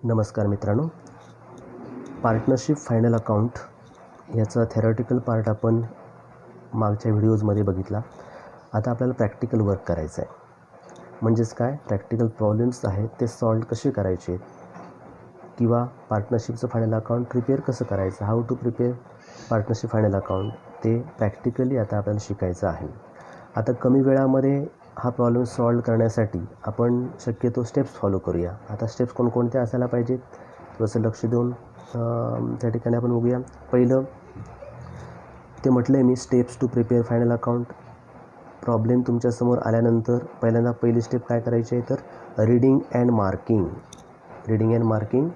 नमस्कार मित्रांनो, partnership final account याचा थेरॉटिकल पार्ट आपण मागच्या व्हिडिओजमध्ये बघितला. आता आपल्याला प्रॅक्टिकल वर्क करायचं आहे. म्हणजेच काय, प्रॅक्टिकल प्रॉब्लेम्स आहेत ते सॉल्व कसे करायचे किंवा पार्टनरशिपचं फायनल अकाउंट प्रिपेअर कसं करायचं, how to prepare partnership final account, ते प्रॅक्टिकली आता आपल्याला शिकायचं आहे. आता कमी वेळामध्ये हा प्रॉब्लेम सॉल्व करण्यासाठी आपण शक्यतो स्टेप्स फॉलो करूया. आता स्टेप्स कोणकोणत्या असायला पाहिजेत थोडंसं लक्ष देऊन त्या ठिकाणी आपण बघूया. पहिलं ते म्हटलं आहे मी, steps to prepare final account. Problem तुमच्यासमोर आल्यानंतर पहिली स्टेप काय करायची आहे तर reading and marking. Reading and marking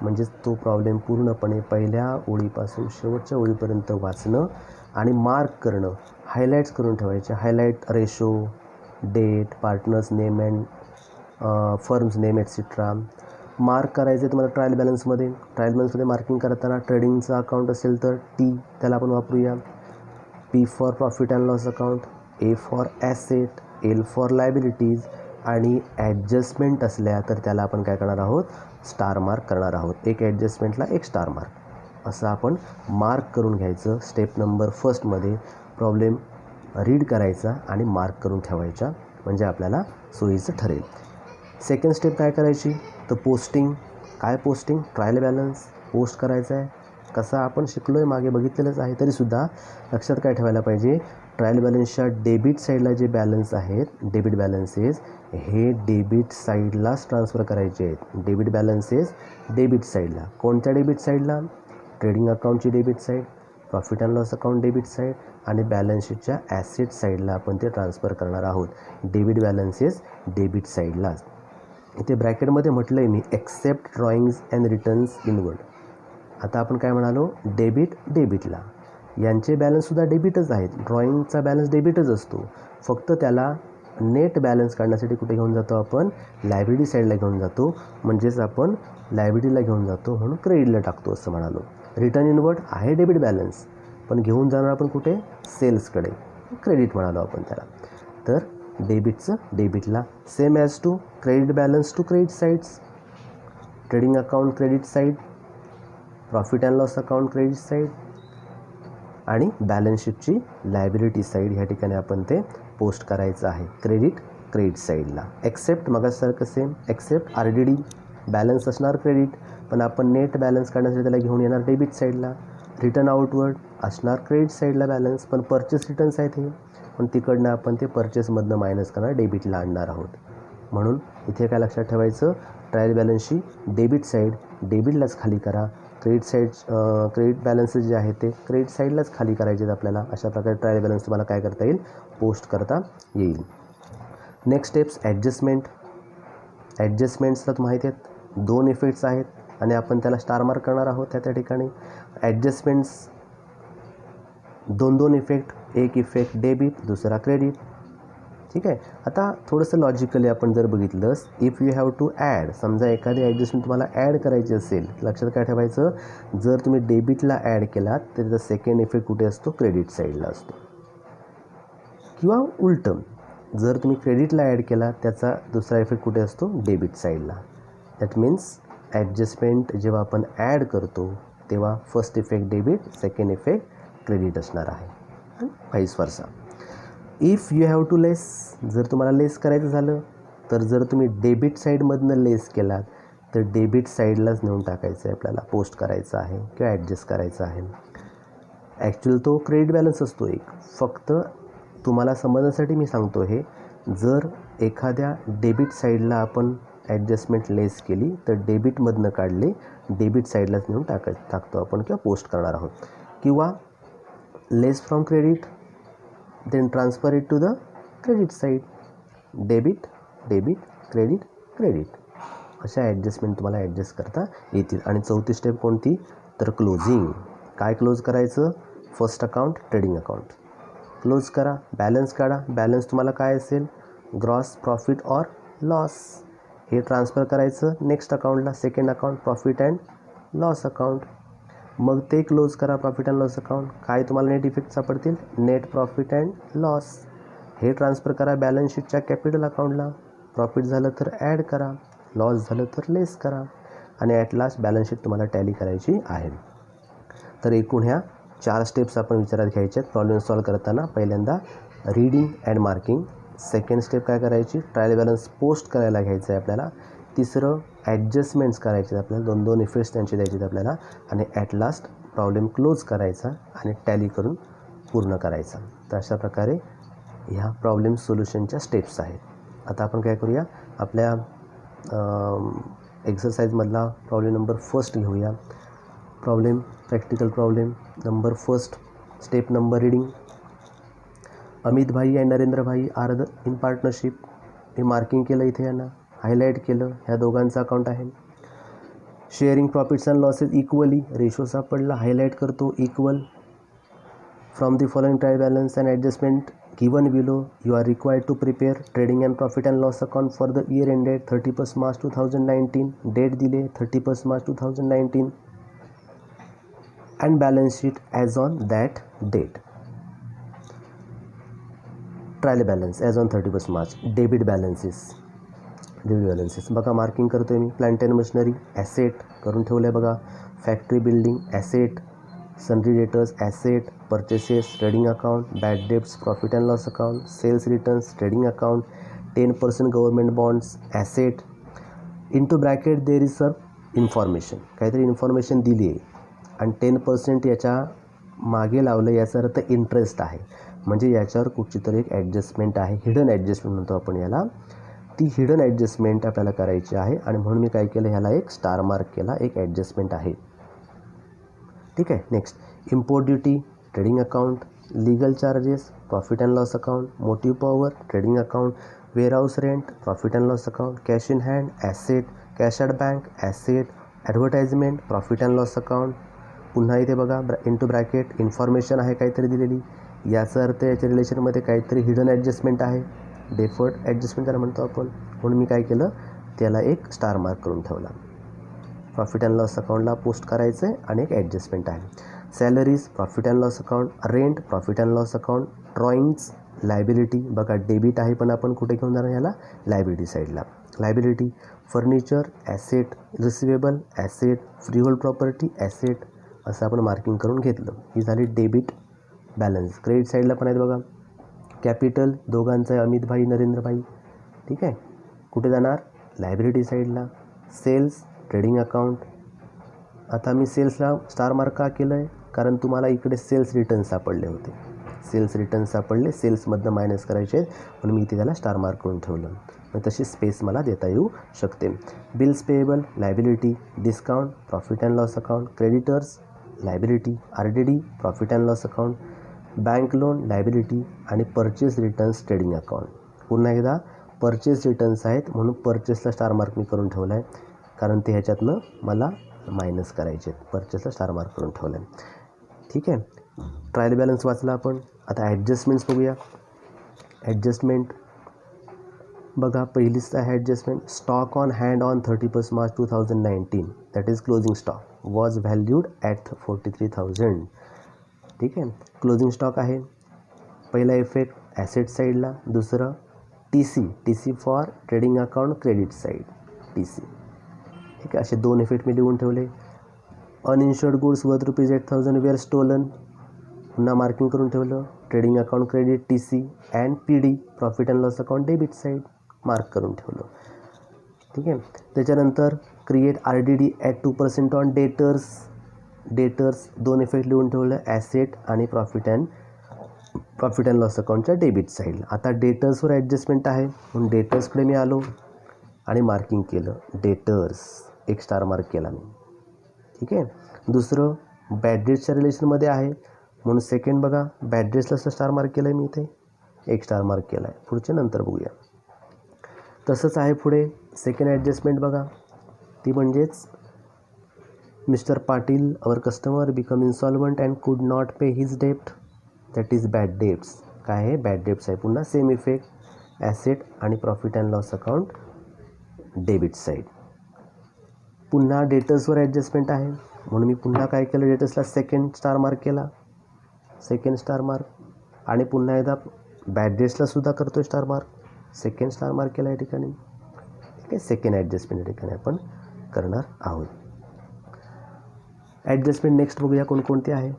म्हणजेच तो प्रॉब्लेम पूर्णपणे पहिल्या ओळीपासून शेवटच्या ओळीपर्यंत वाचणं आणि मार्क करणं, हायलाईट्स करून ठेवायचे. Highlight ratio, date, partners name and firms name etcetera. Mark करायचं आहे तुम्हाला ट्रायल बॅलन्समध्ये. ट्रायल बॅलन्समध्ये मार्किंग करताना ट्रेडिंगचा अकाउंट असेल तर टी, त्याला आपण वापरूया. P for profit and loss account, A for asset, L for liabilities आणि ॲडजस्टमेंट असल्या तर त्याला आपण काय करणार आहोत, स्टार मार्क करणार आहोत. एक ॲडजस्टमेंटला एक स्टार मार्क असं आपण मार्क करून घ्यायचं. स्टेप नंबर फर्स्टमध्ये प्रॉब्लेम रीड करायचा आणि मार्क करून ठेवायचा, म्हणजे आपल्याला सोयीचं ठरेल. सेकंड स्टेप काय करायची तर पोस्टिंग. काय पोस्टिंग, ट्रायल बॅलन्स पोस्ट करायचा आहे. कसा आपण शिकलो आहे, मागे बघितलेलंच आहे, तरीसुद्धा लक्षात काय ठेवायला पाहिजे, ट्रायल बॅलन्सच्या डेबिट साईडला जे बॅलन्स आहेत, डेबिट बॅलन्सेस, हे डेबिट साईडलाच ट्रान्सफर करायचे आहेत. डेबिट बॅलन्सेस डेबिट साईडला. कोणत्या डेबिट साईडला, ट्रेडिंग अकाउंटची debit side, profit and loss account debit side आणि बॅलन्स शीटच्या ॲसेट साईडला आपण ते ट्रान्सफर करणार आहोत. डेबिट बॅलन्सेस डेबिट साईडलाच. इथे ब्रॅकेटमध्ये म्हटलं आहे मी, except drawings and returns inward. आता आपण काय म्हणालो, डेबिट डेबिटला, यांचे बॅलन्ससुद्धा डेबिटच आहेत. ड्रॉइंगचा बॅलन्स डेबिटच असतो, फक्त त्याला नेट बॅलन्स काढण्यासाठी कुठे घेऊन जातो आपण, लायबिलिटी साईडला घेऊन जातो. म्हणजेच आपण लायबिलिटीला घेऊन जातो म्हणून क्रेडिटला टाकतो असं म्हणालो. रिटर्न इनवर्ड आहे डेबिट बॅलन्स, पण घेऊन जाणार आपण कुठे, सेल्सकडे, क्रेडिट म्हणालो आपण त्याला. तर डेबिटचं डेबिटला. Same as to credit balance to credit sides. Trading account credit side, profit and loss account credit side आणि बॅलन्स शीटची लायबिलिटी साईड, ह्या ठिकाणी आपण ते पोस्ट करायचं आहे. क्रेडिट साईडला. एक्सेप्ट मगासारखं सेम, एक्सेप्ट RDD बॅलन्स असणार क्रेडिट, पण आपण नेट बॅलन्स काढण्यासाठी त्याला घेऊन येणार डेबिट साईडला. रिटर्न आउटवर्ड असणार क्रेडिट साईडला बॅलन्स, पण परचेस रिटर्न्स आहेत हे, पण तिकडनं आपण ते परचेसमधनं मायनस करणार, डेबिटला आणणार आहोत. म्हणून इथे काय लक्षात ठेवायचं, ट्रायल बॅलन्सची डेबिट साईड डेबिटलाच खाली करा, क्रेडिट बॅलन्सेस जे आहेत ते क्रेडिट साईडलाच खाली करायचे आहेत आपल्याला. अशा प्रकारे ट्रायल बॅलन्स तुम्हाला काय करता येईल, पोस्ट करता येईल. Next steps adjustment. ॲडजस्टमेंट्सला तुम्हाला माहिती आहेत 2 इफेक्ट्स आहेत आणि आपण त्याला स्टार मार्क करणार आहोत. त्या ठिकाणी ॲडजस्टमेंट्स 2 इफेक्ट, एक इफेक्ट डेबिट, दुसरा क्रेडिट. ठीक आहे. आता थोडंसं लॉजिकली आपण जर बघितलंस, if you have to add, समजा एखादी ॲडजस्टमेंट तुम्हाला ॲड करायची असेल, लक्षात काय ठेवायचं, जर तुम्ही डेबिटला ॲड केलात तर त्याचा सेकंड इफेक्ट कुठे असतो, क्रेडिट साईडला असतो. किंवा उलटं, जर तुम्ही क्रेडिटला ॲड केला त्याचा दुसरा इफेक्ट कुठे असतो, डेबिट साईडला. दॅट मीन्स ॲडजस्टमेंट जेव्हा आपण ॲड करतो तेव्हा first effect debit, second effect credit असणार आहे, व्हाईस वर्सा. इफ यू हॅव टू लेस, जर तुम्हाला लेस करायचं झालं तर जर तुम्ही डेबिट साईडमधनं लेस केलात तर डेबिट साईडलाच नेऊन टाकायचं आहे आपल्याला, पोस्ट करायचं आहे किंवा ॲडजस्ट करायचं आहे. ॲक्च्युअल तो क्रेडिट बॅलन्स असतो एक, फक्त तुम्हाला समजण्यासाठी मी सांगतो हे. जर एखाद्या डेबिट साईडला आपण ॲडजस्टमेंट लेस केली तर डेबिटमधनं काढले, डेबिट साईडलाच नेऊन टाकतो आपण किंवा पोस्ट करणार आहोत. किंवा less from credit then transfer it to the credit side, debit debit credit credit, अशा ॲडजस्टमेंट तुम्हाला ॲडजस्ट करता येतील. आणि चौथी स्टेप कोणती तर क्लोजिंग. काय क्लोज करायचं, first account trading account close करा, बॅलन्स काढा. बॅलन्स तुम्हाला काय असेल, ग्रॉस प्रॉफिट ऑर लॉस, हे ट्रान्सफर करायचं नेक्स्ट अकाउंटला, second account profit and loss account. मग ते क्लोज करा, प्रॉफिट अँड लॉस अकाउंट. काय तुम्हाला नेट इफेक्ट सापडतील, नेट प्रॉफिट अँड लॉस, हे ट्रान्सफर करा बॅलन्स शीटच्या कॅपिटल अकाउंटला. प्रॉफिट झालं तर ॲड करा, लॉस झालं तर लेस करा. आणि ॲट लास्ट बॅलन्स शीट तुम्हाला टॅली करायची आहे. तर एकूण ह्या 4 स्टेप्स आपण विचारात घ्यायच्या आहेत प्रॉब्लेम सॉल्व करताना. पहिल्यांदा reading and marking. Second step काय करायची, ट्रायल बॅलन्स पोस्ट करायला घ्यायचं आहे आपल्याला. तिसरं ॲडजस्टमेंट्स करायचे आहेत आपल्याला, 2 इफेक्ट्स त्यांचे द्यायचे आहेत आपल्याला. आणि ॲट लास्ट प्रॉब्लेम क्लोज करायचा आणि टॅली करून पूर्ण करायचा. तर अशा प्रकारे ह्या प्रॉब्लेम सोल्युशनच्या स्टेप्स आहेत. आता आपण काय करूया, आपल्या एक्सरसाइजमधला प्रॉब्लेम नंबर फर्स्ट घेऊया. Problem practical problem number first. Step number reading. Amit bhai and Narendra bhai are in partnership. मी मार्किंग केलं इथे, यांना हायलाईट केलं. ह्या दोघांचं अकाउंट आहे. Sharing profits and losses equally. Ratio सापडला, हायलाईट करतो, equal. From the following trial balance and adjustment given below you are required to prepare trading and profit and loss account for the year ended 31st March 2019. date दिले 31st March 2019 and balance sheet as on that date. trial balance as on 31st March. debit balances बघा, marking करतोय मी. Plant and machinery asset करून ठेवलं आहे बघा. Factory building asset. Sundry debtors asset. Purchases trading account. Bad debts profit and loss account. Sales returns trading account. 10% government bonds asset. Into bracket there is sir information. काहीतरी information दिली आहे आणि 10% याच्या मागे लावलं, याचा अर्थ इंटरेस्ट आहे. म्हणजे याच्यावर कुठची तरी एक ॲडजस्टमेंट आहे, हिडन ॲडजस्टमेंट म्हणतो आपण याला. ती हिडन ॲडजस्टमेंट आपल्याला करायची आहे आणि म्हणून मी काय केलं, ह्याला एक स्टार मार्क केला. एक ॲडजस्टमेंट आहे. ठीक आहे. Next, import duty trading account. Legal charges profit and loss account. Motive power trading account. Warehouse rent profit and loss account. Cash in hand asset. Cash at bank asset. Advertisement profit and loss account. पुन्हा इथे बघा into bracket information आहे काहीतरी दिलेली, याचा अर्थ याच्या रिलेशनमध्ये काहीतरी हिडन ॲडजस्टमेंट आहे, डेफर्ड ॲडजस्टमेंट त्याला म्हणतो आपण. म्हणून मी काय केलं, त्याला एक स्टार मार्क करून ठेवला. प्रॉफिट अँड लॉस अकाउंटला पोस्ट करायचं आहे आणि एक ॲडजस्टमेंट आहे. Salaries profit and loss account. Rent profit and loss account. Drawings liability बघा, डेबिट आहे पण आपण कुठे घेऊन जाणार याला, लायबिलिटी साईडला. Liability. Furniture asset. Receivable asset. Freehold property asset. असं आपण मार्किंग करून घेतलं. ही झाली डेबिट बॅलन्स. क्रेडिट साईडला पण आहेत बघा. कॅपिटल दोघांचं आहे, अमित भाई नरेंद्र भाई. ठीक आहे. कुठे जाणार, लायबिलिटी साईडला. Sales trading account. आता मी सेल्सला स्टार मार्क का केलं आहे, कारण तुम्हाला इकडे सेल्स रिटर्न सापडले होते. सेल्स रिटर्न सापडले, सेल्समधनं मायनस करायचे आहेत म्हणून मी इथे त्याला स्टार मार्क करून ठेवलं. मग तशी स्पेस मला देता येऊ शकते. Bills payable liability. Discount profit and loss account. Creditors liability. RDD profit and loss account. Bank loan liability. आणि परचेस रिटर्न्स ट्रेडिंग अकाउंट. पुन्हा एकदा परचेस रिटर्न्स आहेत म्हणून परचेसला स्टार मार्क मी करून ठेवला आहे, कारण ते ह्याच्यातनं मला मायनस करायचे आहेत. परचेसला स्टार मार्क करून ठेवलं आहे. ठीक आहे. ट्रायल बॅलन्स वाचला आपण. आता ॲडजस्टमेंट्स बघूया. ॲडजस्टमेंट बघा, पहिलीच आहे adjustment. Stock on hand on 31st March 2019 that is closing stock was valued at 43,000. ठीक आहे. क्लोजिंग स्टॉक आहे. पहिला इफेक्ट ॲसेट साईडला. दुसरं TC for trading account credit side TC. ठीक आहे. असे 2 इफेक्ट मी लिहून ठेवले. अनइन्शुअर्ड गुड्स वर्थ ₹8,000 वेअर स्टोलन. पुन्हा मार्किंग करून ठेवलं. Trading account credit TC and PD profit and loss account debit side mark करून ठेवलं. ठीक आहे. त्याच्यानंतर create RDD at 2% on debtors. 2 effect लिहून ठेवलं. ॲसेट आणि प्रॉफिट अँड लॉस अकाउंटच्या डेबिट साईडला. आता डेटर्सवर ॲडजस्टमेंट आहे म्हणून डेटर्सकडे मी आलो आणि मार्किंग केलं. डेटर्स एक स्टार मार्क केला मी. ठीक आहे. दुसरं बॅड डेट्सच्या रिलेशनमध्ये आहे म्हणून सेकंड बघा, बॅड डेट्सला स्टार मार्क केलं आहे मी इथे, एक स्टार मार्क केला आहे. पुढचे नंतर बघूया. तसंच आहे पुढे सेकंड ॲडजस्टमेंट बघा, ती म्हणजेच mister Patil our customer become insolvent and could not pay his डेप्ट दॅट इज बॅड डेट्स. काय आहे, बॅड डेट्स आहे. पुन्हा सेम इफेक्ट ॲसेट आणि profit and loss account debit side. पुन्हा डेटर्सवर ॲडजस्टमेंट आहे म्हणून मी पुन्हा काय केलं, डेटर्सला सेकंड स्टार मार्क केला. सेकंड स्टार मार्क आणि पुन्हा एकदा बॅड डेट्सला सुद्धा करतो star mark. Second star mark केला या ठिकाणी. ठीक आहे. सेकंड ॲडजस्टमेंट या ठिकाणी आपण करणार आहोत. ॲडजस्टमेंट नेक्स्ट बघूया कोणकोणते आहे.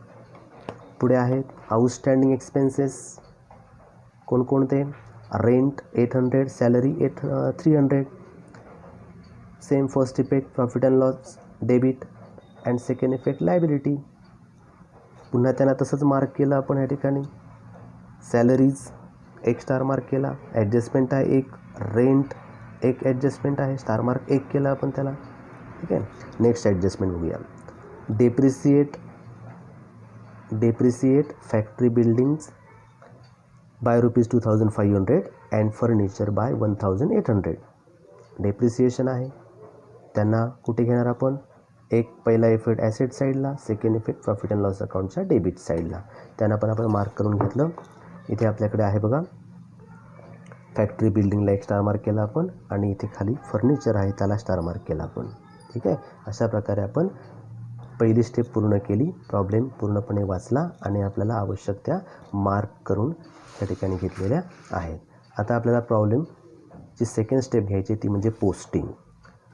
पुढे आहेत आउटस्टँडिंग एक्सपेन्सेस. कोणकोणते? Rent 800, salary 300. Same first effect profit and loss debit and second effect liability. पुन्हा त्यांना तसंच मार्क केलं आपण या ठिकाणी. सॅलरीज 1 स्टार मार्क केला. ॲडजस्टमेंट आहे 1. रेंट 1 ॲडजस्टमेंट आहे, स्टार मार्क 1 केला आपण त्याला. ठीक आहे. नेक्स्ट ॲडजस्टमेंट बघूया. Depreciate factory buildings by ₹2500 and furniture by 1800. Depreciation आहे, त्यांना कुठे घेणार आपण? एक पहिला इफेक्ट ॲसेट साईडला, second effect profit and loss अकाउंटच्या डेबिट साईडला. त्यांना पण आपण मार्क करून घेतलं. इथे आपल्याकडे आहे बघा, फॅक्टरी बिल्डिंगला 1 स्टार मार्क केला आपण, आणि इथे खाली फर्निचर आहे त्याला स्टार मार्क केला आपण. ठीक आहे. अशा प्रकारे आपण पहिली स्टेप पूर्ण केली. प्रॉब्लेम पूर्णपणे वाचला आणि आपल्याला आवश्यक त्या मार्क करून त्या ठिकाणी घेतलेल्या आहेत. आता आपल्याला प्रॉब्लेमची सेकंड स्टेप घ्यायची, ती म्हणजे पोस्टिंग.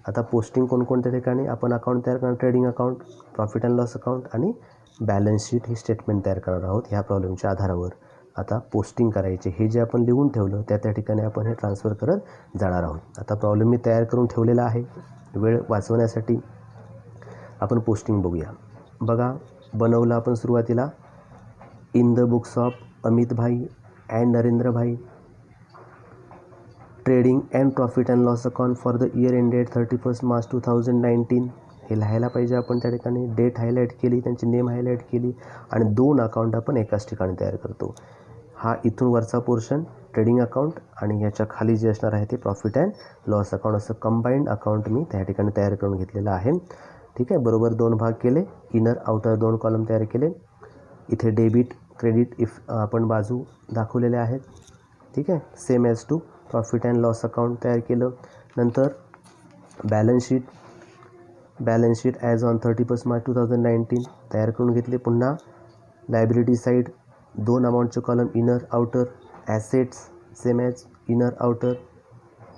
आता पोस्टिंग कोणकोणत्या ठिकाणी आपण अकाउंट तयार करणार? Trading account, profit and loss account आणि बॅलन्स शीट ही स्टेटमेंट तयार करणार आहोत. ह्या प्रॉब्लेमच्या आधारावर आता पोस्टिंग करायचे. हे जे आपण लिहून ठेवलं त्या ठिकाणी आपण हे ट्रान्सफर करत जाणार आहोत. आता प्रॉब्लेम मी तयार करून ठेवलेला आहे. वेळ वाचवण्यासाठी आपण पोस्टिंग बघूया. बघा, बनवलं आपण सुरुवातीला. In the books of Amit bhai and Narendra भाई, trading and profit and loss account for the year ended 31 March 2019. हे लिहायला पाहिजे आपण त्या ठिकाणी. डेट हायलाईट केली, त्यांची नेम हायलाईट केली, आणि 2 अकाउंट आपण एकाच ठिकाणी तयार करतो. हा इथून वरचा पोर्शन ट्रेडिंग अकाउंट, आणि याच्या खाली जे असणार आहे ते प्रॉफिट अँड लॉस अकाउंट. असं कंबाईंड अकाउंट मी त्या ठिकाणी तयार करून घेतलेलं आहे. ठीक आहे. बरोबर 2 भाग केले. इनर आउटर 2 कॉलम तयार केले. इथे डेबिट क्रेडिट आपण बाजू दाखवलेल्या आहेत. ठीक आहे. Same as to profit and loss account तयार केलं. नंतर balance sheet as on 31 March 2019 तयार करून घेतले. पुन्हा लायबिलिटी साईड 2 अमाऊंटचे column, inner outer. Assets same as inner outer.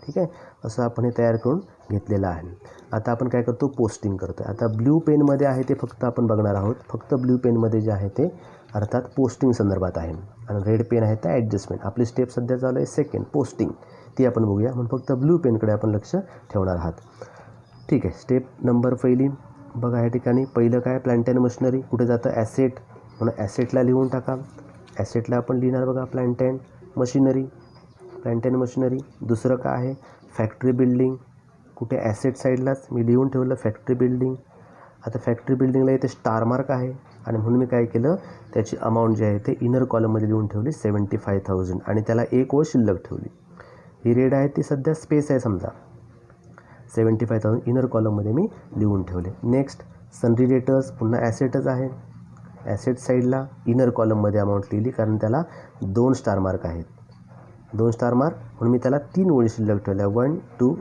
ठीक आहे. असं आपण हे तयार करून घेतलेलं आहे. आता आपण काय करतो? पोस्टिंग करतो. आता ब्ल्यू पेनमध्ये आहे ते फक्त आपण बघणार आहोत. फक्त ब्ल्यू पेनमध्ये जे आहे ते अर्थात पोस्टिंग संदर्भात आहे, आणि रेड पेन आहे ते ॲडजस्टमेंट. आपली स्टेप सध्या चालू आहे सेकंड, पोस्टिंग. ती आपण बघूया. म्हणून फक्त ब्ल्यू पेनकडे आपण लक्ष ठेवणार आहात. ठीक आहे. स्टेप नंबर पहिली बघा, या ठिकाणी पहिलं काय? Plant and machinery. कुठे जातं? ॲसेट. म्हणून ॲसेटला लिहून टाका. ॲसेटला आपण लिहिणार बघा प्लांट अँड मशिनरी. दुसरं काय आहे? Factory building. कुठे? ॲसेट साईडलाच मी लिहून ठेवलं फॅक्टरी बिल्डिंग. आता फॅक्टरी बिल्डिंगला इथे स्टार मार्क आहे, आणि म्हणून मी काय केलं, त्याची अमाऊंट जी आहे ते इनर कॉलममध्ये लिहून ठेवली 75,000, आणि त्याला 1 ओळ शिल्लक ठेवली. ही रेड आहे ती सध्या स्पेस आहे समजा. 75,000 इनर कॉलममध्ये मी लिहून ठेवले. Next सनरी debtors. पुन्हा ॲसेटच आहे. ॲसेट साईडला इनर कॉलममध्ये अमाऊंट लिहिली, कारण त्याला 2 स्टार मार्क आहेत. 2 स्टार मार्क म्हणून मी त्याला 3 ओळी शिल्लक ठेवल्या. 1 2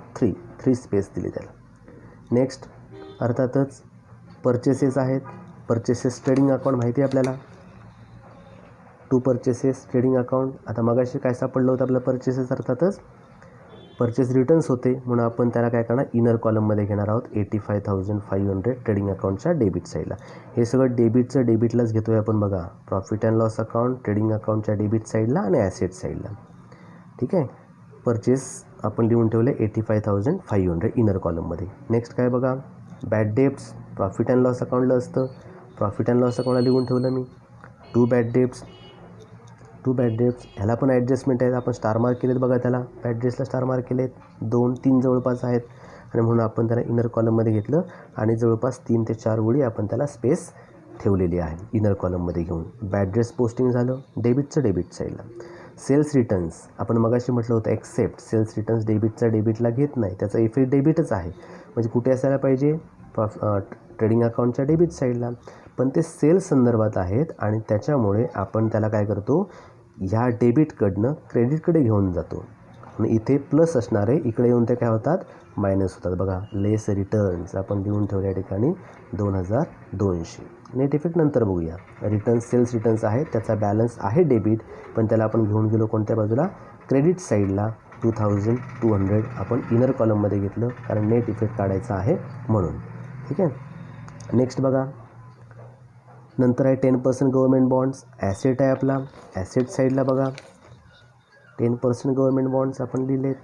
3 स्पेस दिली त्याला. नेक्स्ट अर्थातच परचेसेस आहेत. परचेसेस ट्रेडिंग अकाउंट माहिती आहे आपल्याला. 2 परचेसेस ट्रेडिंग अकाउंट. आता मगाशी काय सापडलं होतं आपल्याला? परचेसेस अर्थातच परचेस रिटर्न्स होते, म्हणून आपण त्याला काय करणार? इनर कॉलममध्ये घेणार आहोत. 85,500 ट्रेडिंग अकाउंटच्या डेबिट साईडला. हे सगळं डेबिटलाच घेतोय आपण बघा. Profit and loss account trading अकाउंटच्या डेबिट साईडला आणि ॲसेट साईडला. ठीक आहे. परचेस आपण लिहून ठेवले 85,500 इनर कॉलममध्ये. नेक्स्ट काय बघा? Bad debts. Profit and loss अकाउंटला असतं. प्रॉफिट अँड लॉस अकाउंटला लिहून ठेवलं मी 2 बॅड डेब्ट्स. ह्याला पण ॲडजस्टमेंट आहेत. आपण स्टार मार्क केलेत बघा त्याला. बॅड डेब्ट्सला स्टार मार्क केलेत. 2 3 जवळपास आहेत, आणि म्हणून आपण त्याला इनर कॉलममध्ये घेतलं, आणि जवळपास 3 ते 4 वेळी आपण त्याला स्पेस ठेवलेली आहे इनर कॉलममध्ये घेऊन. बॅड डेब्ट्स पोस्टिंग झालं. डेबिटचं डेबिट साईडला. सेल्स रिटर्न्स आपण मगाशी म्हटलं होतं एक्सेप्ट. सेल्स रिटर्न्स डेबिटला घेत नाही, त्याचा इफेक्ट डेबिटच आहे. म्हणजे कुठे असायला पाहिजे? ट्रेडिंग अकाउंटच्या डेबिट साईडला. पण ते सेल्स संदर्भात आहेत, आणि त्याच्यामुळे आपण त्याला काय करतो? ह्या डेबिटकडनं क्रेडिटकडे घेऊन जातो. आणि इथे प्लस असणार आहे, इकडे येऊन ते काय होतात? मायनस होतात. बघा, लेस रिटर्न्स आपण लिहून ठेवल्या या ठिकाणी 2200. नेट इफेक्ट नंतर बघूया. रिटर्न्स सेल्स रिटर्न्स आहेत, त्याचा बॅलन्स आहे डेबिट, पण त्याला आपण घेऊन गेलो कोणत्या बाजूला? क्रेडिट साईडला. 2200 आपण इनर कॉलममध्ये घेतलं, कारण नेट इफेक्ट काढायचा आहे म्हणून. ठीक आहे. नेक्स्ट बघा, नंतर आहे 10% गव्हर्मेंट बॉन्ड्स. ॲसेट आहे आपला. ॲसेट साईडला बघा 10% गव्हर्मेंट बॉन्ड्स आपण लिहिलेत.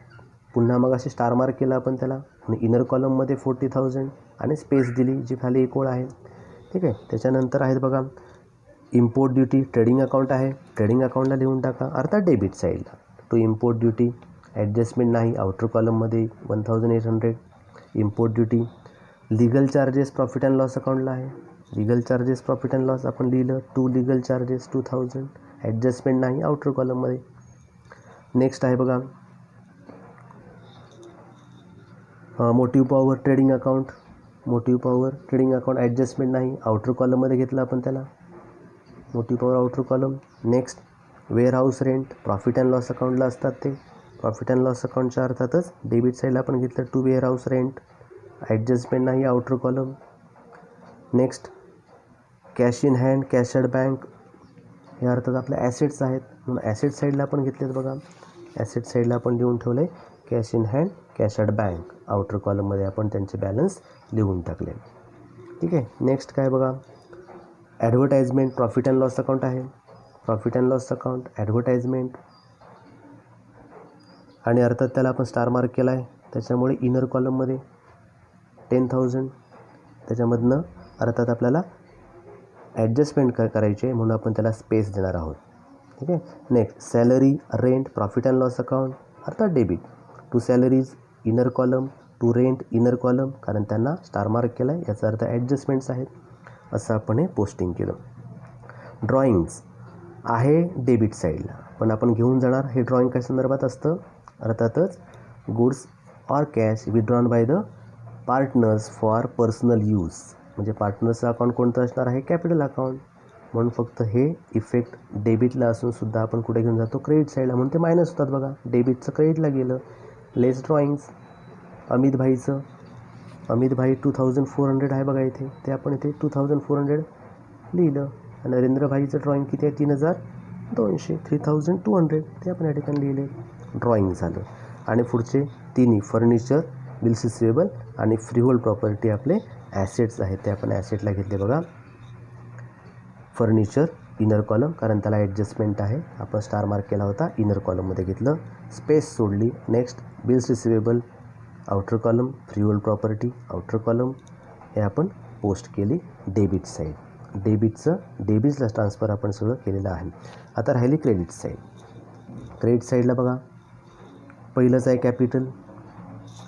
पुन्हा मग असे स्टार मार्क केलं आपण त्याला, आणि इनर कॉलममध्ये 40,000 आणि स्पेस दिली जी खाली एक ओळ आहे. ठीक आहे. त्याच्यानंतर आहेत बघा इम्पोर्ट ड्युटी. ट्रेडिंग अकाउंट आहे, ट्रेडिंग अकाउंटला लिहून टाका, अर्थात डेबिट साईडला. टू इम्पोर्ट ड्युटी ॲडजस्टमेंट नाही, आउटर कॉलममध्ये 1800 import duty. Legal charges profit and loss अकाउंटला आहे. Legal charges profit and loss आपण लिहिलं. टू लिगल चार्जेस 2000 ॲडजस्टमेंट नाही, आउटर कॉलममध्ये. नेक्स्ट आहे बघा motive power trading account. Motive power trading account adjustment नाही, आउटर कॉलममध्ये घेतलं आपण त्याला. Motive power outer column. Next warehouse rent profit and loss अकाउंटला असतात ते. प्रॉफिट अँड लॉस अकाउंटच्या अर्थातच डेबिट साईडला आपण घेतलं. To warehouse rent adjustment नाही, outer column. Next cash in hand, cash at bank हे अर्थात आपल्या ॲसेट्स आहेत म्हणून ॲसेट साईडला आपण घेतलेत बघा. ॲसेट साईडला आपण लिहून ठेवलं आहे cash in hand, cash at bank. Outer कॉलममध्ये आपण त्यांचे बॅलन्स लिहून टाकले. ठीक आहे. नेक्स्ट काय बघा advertisement profit and loss account आहे. Profit and loss account advertisement, आणि अर्थात त्याला आपण स्टार मार्क केला आहे, त्याच्यामुळे इनर कॉलममध्ये 10,000. त्याच्यामधनं अर्थात आपल्याला ॲडजस्टमेंट करायची आहे म्हणून आपण त्याला स्पेस देणार आहोत. ठीक आहे. Next salary rent profit and loss account अर्थात debit. To salaries inner column, to rent inner column, कारण त्यांना स्टार मार्क केला आहे, याचा अर्थ ॲडजस्टमेंट्स आहेत. असं आपण हे पोस्टिंग केलं. ड्रॉइंग्स आहे डेबिट साईडला, पण आपण घेऊन जाणार हे ड्रॉइंग काय संदर्भात असतं, अर्थातच goods or cash withdrawn by the partners for personal use. म्हणजे पार्टनर्सचं अकाउंट कोणतं असणार आहे, कॅपिटल अकाउंट. म्हणून फक्त हे इफेक्ट डेबिटला असूनसुद्धा आपण कुठे घेऊन जातो, क्रेडिट साईडला, म्हणून ते मायनस होतात बघा. डेबिटचं क्रेडिटला गेलं. लेस ड्रॉइंग्स अमित भाईचं, अमित भाई 2400 आहे बघा इथे, ते आपण इथे 2400 लिहिलं. आणि नरेंद्र भाईचं ड्रॉइंग किती आहे 3200, 3200 ते आपण या ठिकाणी लिहिले. ड्रॉइंग झालं. आणि पुढचे तिन्ही फर्निचर, बिल्स रिसिवेबल आणि फ्रीहोल्ड प्रॉपर्टी आपले ॲसेट्स आहेत, ते आपण ॲसेटला घेतले बघा. फर्निचर इनर कॉलम, कारण त्याला ॲडजस्टमेंट आहे, आपण स्टार मार्क केला होता, इनर कॉलममध्ये घेतलं, स्पेस सोडली. Next bills receivable outer column, freehold property outer column, हे आपण पोस्ट केली डेबिट साईड. डेबिटचं डेबिट्सला ट्रान्सफर आपण सगळं केलेलं आहे. आता राहिली क्रेडिट साईड. क्रेडिट साईडला बघा पहिलंच आहे कॅपिटल,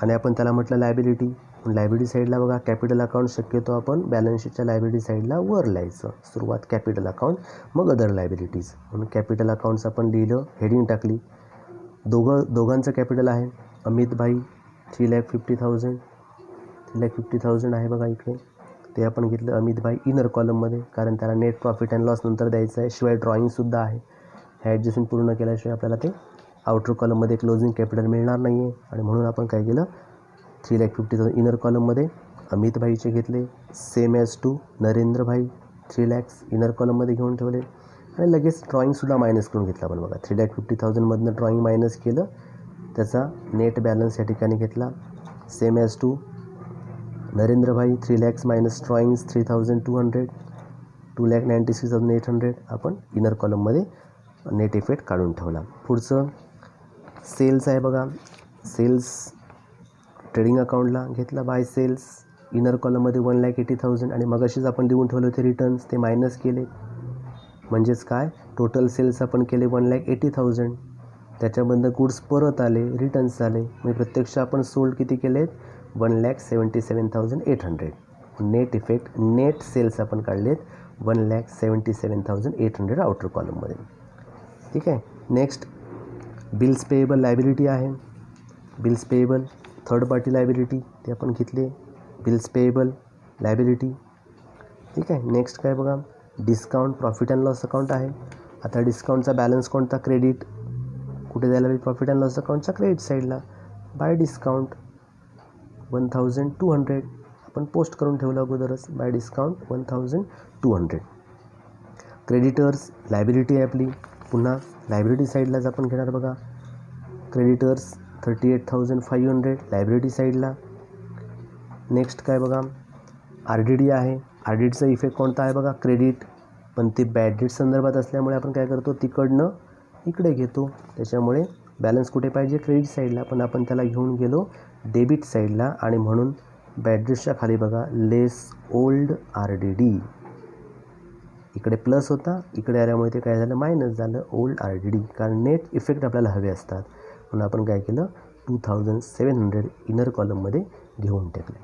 आणि आपण त्याला म्हटलं लायबिलिटी. लायबिलिटी साईडला बघा कॅपिटल अकाउंट शक्यतो आपण बॅलन्स शीटच्या लायबिलिटी साईडला वर लिहायचं. सुरुवात कॅपिटल अकाउंट, मग अदर लायबिलिटीज. म्हणून कॅपिटल अकाउंट्स आपण लिहिलं, हेडिंग टाकली. दोघांचं कॅपिटल आहे. अमित भाई 3,50,000, 3,50,000 आहे बघा इकडे, ते आपण घेतलं अमित भाई इनर कॉलममध्ये, कारण त्याला नेट प्रॉफिट अँड लॉस नंतर द्यायचं आहे. शिवाय ड्रॉइंगसुद्धा आहे. हे ॲडजस्टमेंट पूर्ण केल्याशिवाय आपल्याला ते आउटर कॉलममध्ये क्लोजिंग कॅपिटल मिळणार नाही आहे, आणि म्हणून आपण काय केलं 3,50,000 इनर कॉलममध्ये अमित भाईचे घेतले. सेम ॲज टू नरेंद्र भाई 3 lakhs इनर कॉलममध्ये घेऊन ठेवले. आणि लगेच ड्रॉइंगसुद्धा मायनस करून घेतला आपण बघा. 3,50,000मधनं ड्रॉइंग मायनस केलं, त्याचा नेट बॅलन्स या ठिकाणी घेतला. सेम ॲज टू नरेंद्र भाई 3 lakhs मायनस ड्रॉइंग्स 3,200, 2,96,800 आपण इनर कॉलममध्ये नेट इफेक्ट काढून ठेवला. पुढचं सेल्स आहे बघा. सेल्स ट्रेडिंग अकाउंटला घेतला बाय सेल्स इनर कॉलममध्ये 1,80,000, आणि मगाशीच आपण लिहून ठेवले होते रिटर्न्स, ते मायनस केले. म्हणजेच काय टोटल सेल्स आपण केले 1,80,000, त्याच्यामधनं गुड्स परत आले, रिटर्न्स आले, म्हणजे प्रत्यक्ष आपण सोल्ड किती केलेत 1,77,800. नेट इफेक्ट नेट सेल्स आपण काढलेत 1,77,800 आउटर कॉलममध्ये. ठीक आहे. नेक्स्ट बिल्स पेएबल लायबिलिटी आहे. Bills payable third party liability, ते आपण घेतले. Bills payable liability. ठीक आहे. नेक्स्ट काय बघा discount profit and loss account आहे. आता डिस्काउंटचा बॅलन्स कोणता, क्रेडिट. कुठे द्यायला पाहिजे प्रॉफिट अँड लॉस अकाउंटच्या क्रेडिट साईडला. बाय डिस्काउंट 1,200 आपण पोस्ट करून ठेवलं अगोदरच. Bye discount 1,200. क्रेडिटर्स लायबिलिटी आहे आपली. पुन्हा लायबिलिटी साईडलाच आपण घेणार बघा क्रेडिटर्स 38,500 लायबिलिटी साईडला. नेक्स्ट काय बघा, RDD आहे. RDDचा इफेक्ट कोणता आहे बघा, क्रेडिट, पण ते बॅड डेट संदर्भात असल्यामुळे आपण काय करतो, तिकडनं इकडे घेतो. त्याच्यामुळे बॅलन्स कुठे पाहिजे, क्रेडिट साईडला, पण आपण त्याला घेऊन गेलो डेबिट साईडला. आणि म्हणून बॅड डेट्सच्या खाली बघा लेस ओल्ड RDD, इकडे प्लस होता, इकडे आल्यामुळे ते काय झालं, मायनस झालं ओल्ड RDD, कारण नेट इफेक्ट आपल्याला हवे असतात. म्हणून आपण काय केलं, 2700 इनर कॉलममध्ये घेऊन टाकले.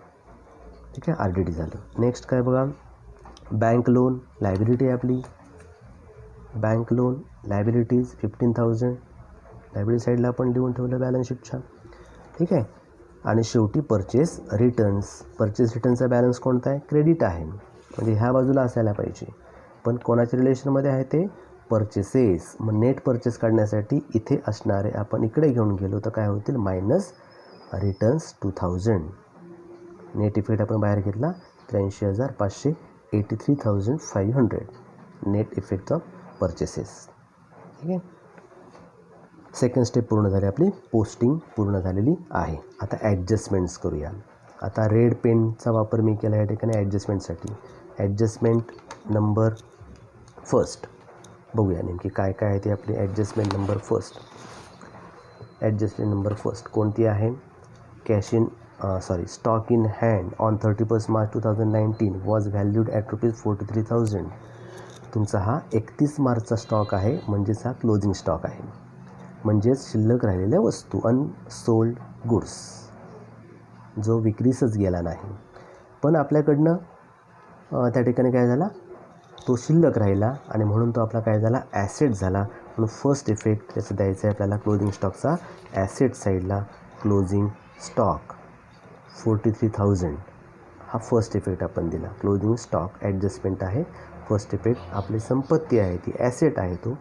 ठीक आहे, RDD झालं. नेक्स्ट काय बघा, बँक लोन लायबिलिटी आहे आपली. बँक लोन लायबिलिटीज 15,000 लायबिलिटी साईडला आपण लिहून ठेवलं बॅलन्स शीटच्या. ठीक आहे. आणि शेवटी परचेस रिटर्नचा बॅलन्स कोणता आहे, क्रेडिट आहे, म्हणजे ह्या बाजूला असायला पाहिजे, पण कोणाच्या रिलेशनमध्ये आहे ते परचेसेस. मग नेट परचेस काढण्यासाठी इथे असणारे आपण इकडे घेऊन गेलो तर काय होतील, मायनस रिटर्न्स 2000. नेट इफेक्ट आपण बाहेर घेतला 83,500, 83,500 नेट इफेक्ट ऑफ परचेसेस. ठीक आहे. सेकंड स्टेप पूर्ण झाली आपली, पोस्टिंग पूर्ण झालेली आहे. आता ॲडजस्टमेंट्स करूया. आता रेड पेनचा वापर मी केला या ठिकाणी ॲडजस्टमेंटसाठी. ॲडजस्टमेंट नंबर फर्स्ट बघूया नेमकी काय काय आहे ती आपली adjustment number first. Adjustment number first कोणती आहे, stock in hand on 31 March 2019 was valued at ₹43,000. तुमचा हा 31 मार्चचा स्टॉक आहे, म्हणजेच हा क्लोजिंग स्टॉक आहे, म्हणजेच शिल्लक राहिलेल्या वस्तू, अनसोल्ड गुड्स, जो विक्रीसच गेला नाही, पण आपल्याकडनं त्या ठिकाणी काय झाला, तो शिल्लक राहिला आणि म्हणून तो आपला काय झाला, ॲसेट झाला. म्हणून फर्स्ट इफेक्ट त्याचं द्यायचं आहे आपल्याला क्लोजिंग स्टॉकचा. ॲसेट साईडला क्लोजिंग स्टॉक 43,000 हा फर्स्ट इफेक्ट आपण दिला. क्लोजिंग स्टॉक ॲडजस्टमेंट आहे. फर्स्ट इफेक्ट आपली संपत्ती आहे, ती ॲसेट आहे, तो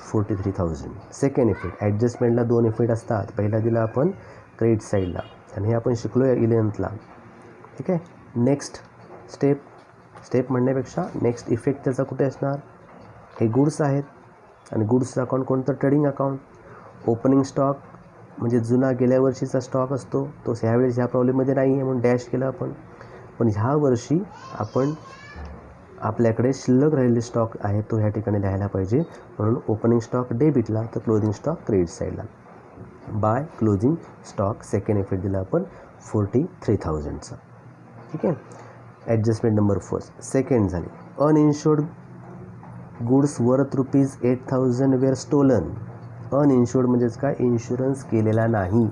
43,000. सेकंड इफेक्ट, ॲडजस्टमेंटला 2 इफेक्ट असतात. पहिला दिला आपण क्रेडिट साईडला आणि हे आपण शिकलो आहे 11thला. ठीक आहे. नेक्स्ट स्टेप म्हणण्यापेक्षा नेक्स्ट इफेक्ट त्याचा कुठे असणार, हे गुड्स आहेत आणि गुड्सचं अकाउंट कोणतं, ट्रेडिंग अकाउंट. ओपनिंग स्टॉक म्हणजे जुना गेल्या वर्षीचा स्टॉक असतो, तो ह्यावेळेस ह्या प्रॉब्लेममध्ये नाही आहे म्हणून डॅश केलं आपण. पण ह्या वर्षी आपण आपल्याकडे शिल्लक राहिलेले स्टॉक आहे तो ह्या ठिकाणी लिहायला पाहिजे. म्हणून ओपनिंग स्टॉक डेबिटला तर क्लोजिंग स्टॉक क्रेडिट साईडला. By closing stock second effect दिला आपण 43,000चा. ठीक आहे. Adjustment number first. सेकंड झाली, अनइन्शुर्ड गुड्स वर्थ ₹8,000 वेअर स्टोलन. अनइन्शुर्ड म्हणजेच काय, इन्शुरन्स केलेला नाही